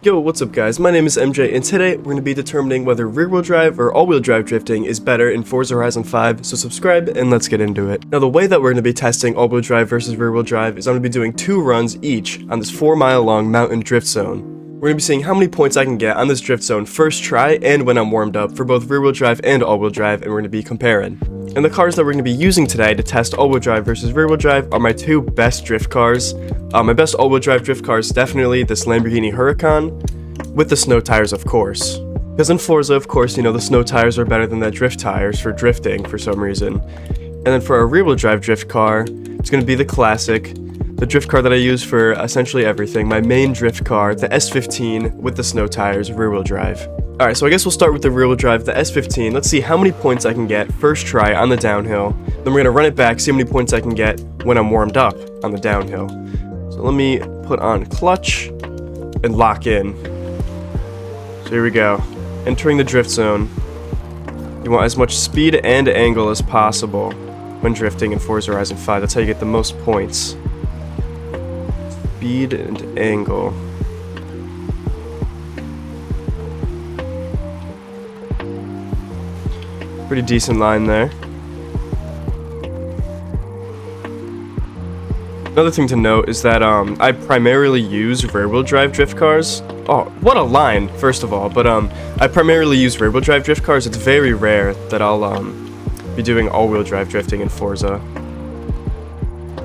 Yo, what's up guys, my name is MJ, and today we're going to be determining whether rear-wheel drive or all-wheel drive drifting is better in Forza Horizon 5, so subscribe and let's get into it. Now the way that we're going to be testing all-wheel drive versus rear-wheel drive is I'm going to be doing 2 runs each on this 4-mile-long mountain drift zone. We're going to be seeing how many points I can get on this drift zone first try and when I'm warmed up for both rear-wheel drive and all-wheel drive, and we're going to be comparing. And the cars that we're going to be using today to test all-wheel drive versus rear-wheel drive are my 2 best drift cars. My best all-wheel drive drift car is definitely this Lamborghini Huracan, with the snow tires, of course. Because in Forza, of course, you know, the snow tires are better than the drift tires for drifting for some reason. And then for a rear-wheel drive drift car, it's going to be the classic, the drift car that I use for essentially everything, my main drift car, the S15 with the snow tires, rear-wheel drive. Alright, so I guess we'll start with the rear-wheel drive, the S15. Let's see how many points I can get first try on the downhill. Then we're going to run it back, see how many points I can get when I'm warmed up on the downhill. So let me put on clutch and lock in. So here we go, entering the drift zone. You want as much speed and angle as possible when drifting in Forza Horizon 5. That's how you get the most points. Speed and angle. Pretty decent line there. Another thing to note is that I primarily use rear-wheel drive drift cars. Oh, what a line, first of all, but I primarily use rear-wheel drive drift cars. It's very rare that I'll be doing all-wheel drive drifting in Forza.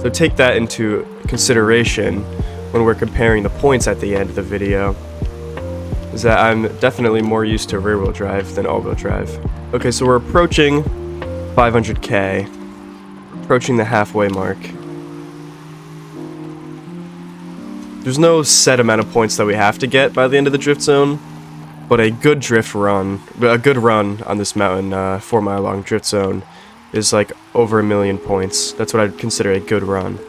So take that into consideration when we're comparing the points at the end of the video, is that I'm definitely more used to rear-wheel drive than all-wheel drive. Okay, so we're approaching 500k, approaching the halfway mark. There's no set amount of points that we have to get by the end of the drift zone, but a good run on this mountain 4-mile long drift zone is like over 1 million points. That's what I'd consider a good run.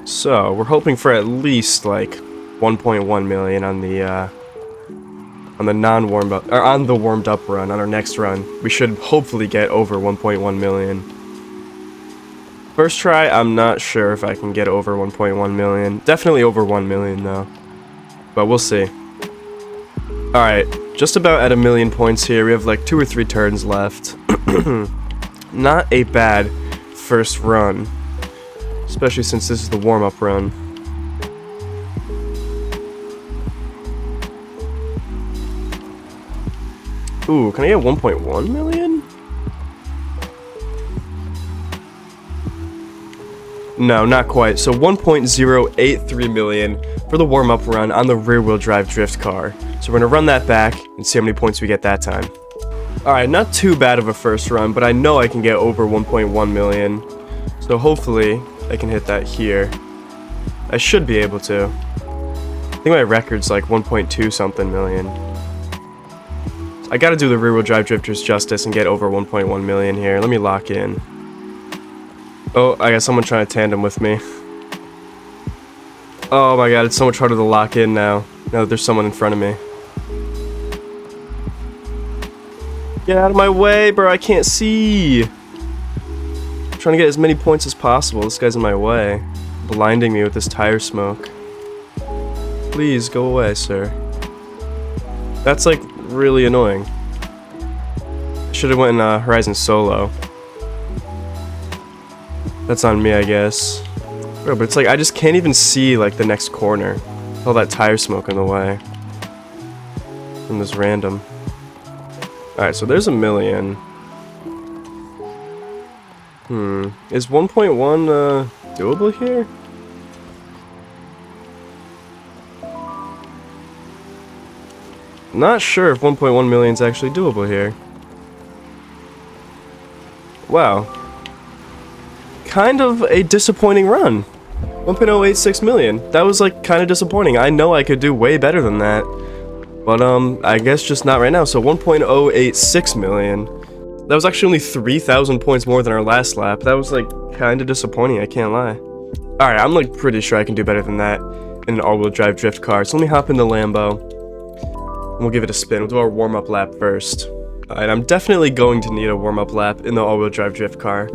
So we're hoping for at least like 1.1 million on the non-warmed up, or on the warmed up run. On our next run, we should hopefully get over 1.1 million. First try, I'm not sure if I can get over 1.1 million. Definitely over 1 million though. But we'll see. Alright, just about at 1 million points here. We have like 2 or 3 turns left. Not a bad first run. Especially since this is the warm-up run. Ooh, can I get 1.1 million? No, not quite. So 1.083 million for the warm-up run on the rear-wheel drive drift car. So we're going to run that back and see how many points we get that time. Alright, not too bad of a first run, but I know I can get over 1.1 million. So hopefully I can hit that here. I should be able to. I think my record's like 1.2 something million. I gotta do the rear-wheel drive drifters justice and get over 1.1 million here. Let me lock in. Oh, I got someone trying to tandem with me. Oh my god, it's so much harder to lock in now that there's someone in front of me. Get out of my way, bro, I can't see. I'm trying to get as many points as possible. This guy's in my way, blinding me with this tire smoke. Please, go away, sir. That's like really annoying. I should have went in Horizon Solo. That's on me, I guess. Bro, but it's like I just can't even see like the next corner. All that tire smoke in the way. From this random. Alright, so there's 1 million. Is 1.1 doable here? Not sure if 1.1 million is actually doable here. Wow. Kind of a disappointing run. 1.086 million. That was like kind of disappointing. I know I could do way better than that. But I guess just not right now. So 1.086 million. That was actually only 3,000 points more than our last lap. That was like kind of disappointing, I can't lie. Alright, I'm like pretty sure I can do better than that in an all-wheel drive drift car. So let me hop in the Lambo. And we'll give it a spin. We'll do our warm-up lap first. Alright, I'm definitely going to need a warm-up lap in the all-wheel drive drift car.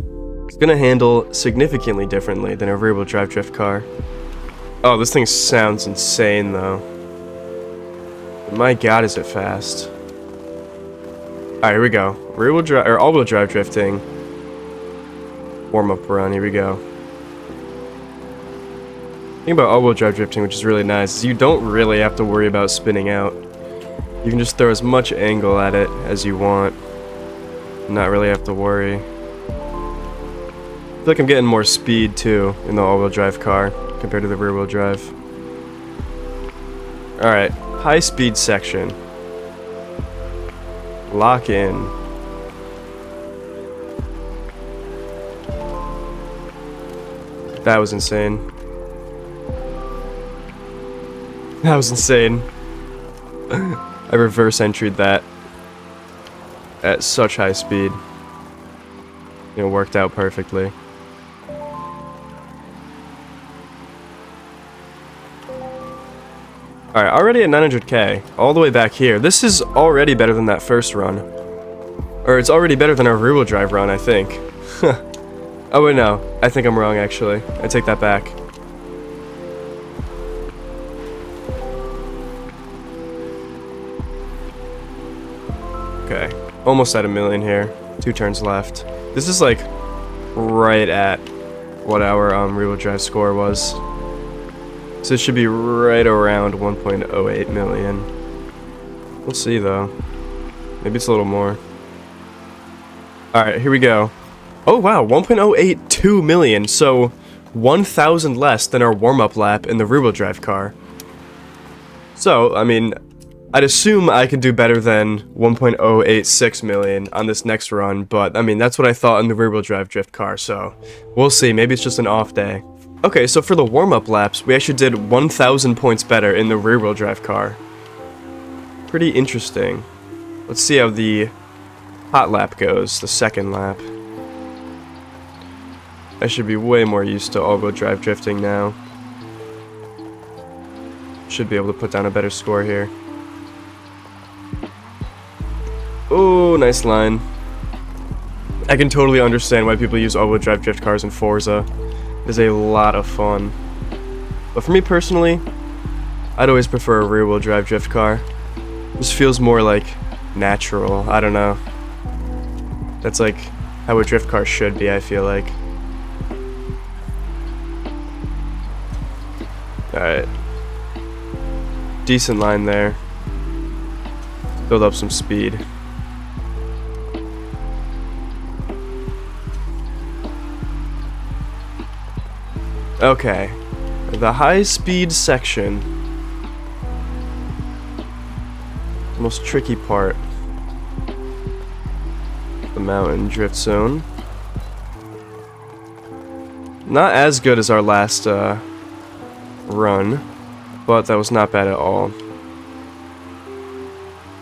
It's gonna handle significantly differently than a rear-wheel drive drift car. Oh, this thing sounds insane though. My god, is it fast. Alright, here we go. Rear-wheel drive, or all-wheel drive drifting. Warm-up run, here we go. The thing about all-wheel drive drifting, which is really nice, is you don't really have to worry about spinning out. You can just throw as much angle at it as you want. Not really have to worry. I feel like I'm getting more speed, too, in the all-wheel drive car, compared to the rear-wheel drive. Alright, high-speed section. Lock in. That was insane. That was insane. I reverse entry'd that at such high speed. It worked out perfectly. Alright, already at 900k, all the way back here. This is already better than that first run. Or it's already better than our rear-wheel drive run, I think. Oh wait, no. I think I'm wrong, actually. I take that back. Okay, almost at 1,000,000 here. 2 turns left. This is like right at what our rear-wheel drive score was. So it should be right around 1.08 million. We'll see though. Maybe it's a little more. Alright, here we go. Oh wow, 1.082 million. So 1,000 less than our warm-up lap in the rear-wheel drive car. So, I mean, I'd assume I could do better than 1.086 million on this next run, but I mean, that's what I thought in the rear-wheel drive drift car, so we'll see. Maybe it's just an off day. Okay, so for the warm-up laps, we actually did 1,000 points better in the rear-wheel drive car. Pretty interesting. Let's see how the hot lap goes, the second lap. I should be way more used to all-wheel drive drifting now. Should be able to put down a better score here. Oh, nice line. I can totally understand why people use all-wheel drive drift cars in Forza. It is a lot of fun. But for me personally, I'd always prefer a rear-wheel drive drift car. This feels more like natural. I don't know. That's like how a drift car should be, I feel like. Alright. Decent line there. Build up some speed. Okay, the high-speed section. The most tricky part. The mountain drift zone. Not as good as our last run, but that was not bad at all.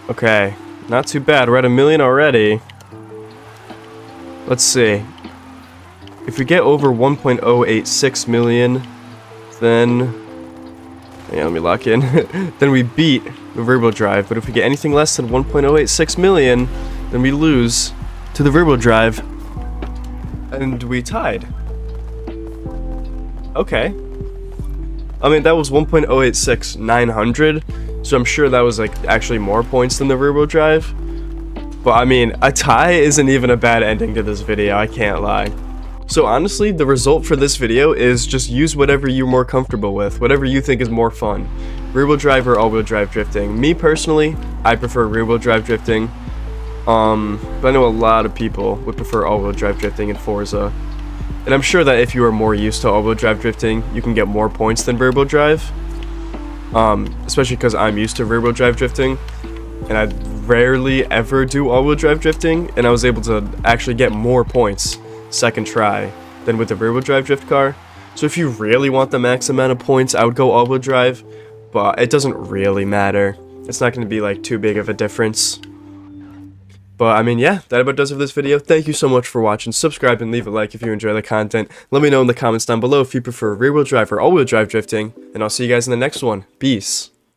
Okay, not too bad. We're at 1,000,000 already. Let's see. If we get over 1.086 million, then... yeah, let me lock in. Then we beat the rear-wheel drive. But if we get anything less than 1.086 million, then we lose to the rear-wheel drive. And we tied. Okay. I mean, that was 1.086,900. So I'm sure that was, like, actually more points than the rear-wheel drive. But, I mean, a tie isn't even a bad ending to this video, I can't lie. So honestly, the result for this video is just use whatever you're more comfortable with, whatever you think is more fun. Rear-wheel drive or all-wheel drive drifting. Me personally, I prefer rear-wheel drive drifting. But I know a lot of people would prefer all-wheel drive drifting in Forza. And I'm sure that if you are more used to all-wheel drive drifting, you can get more points than rear-wheel drive. Especially because I'm used to rear-wheel drive drifting. And I rarely ever do all-wheel drive drifting, and I was able to actually get more points second try than with the rear-wheel drive drift car. So if you really want the max amount of points, I would go all-wheel drive, but it doesn't really matter. It's not going to be like too big of a difference. But I mean, yeah, that about does it for this video. Thank you so much for watching. Subscribe and leave a like if you enjoy the content. Let me know in the comments down below if you prefer rear-wheel drive or all-wheel drive drifting, and I'll see you guys in the next one. Peace.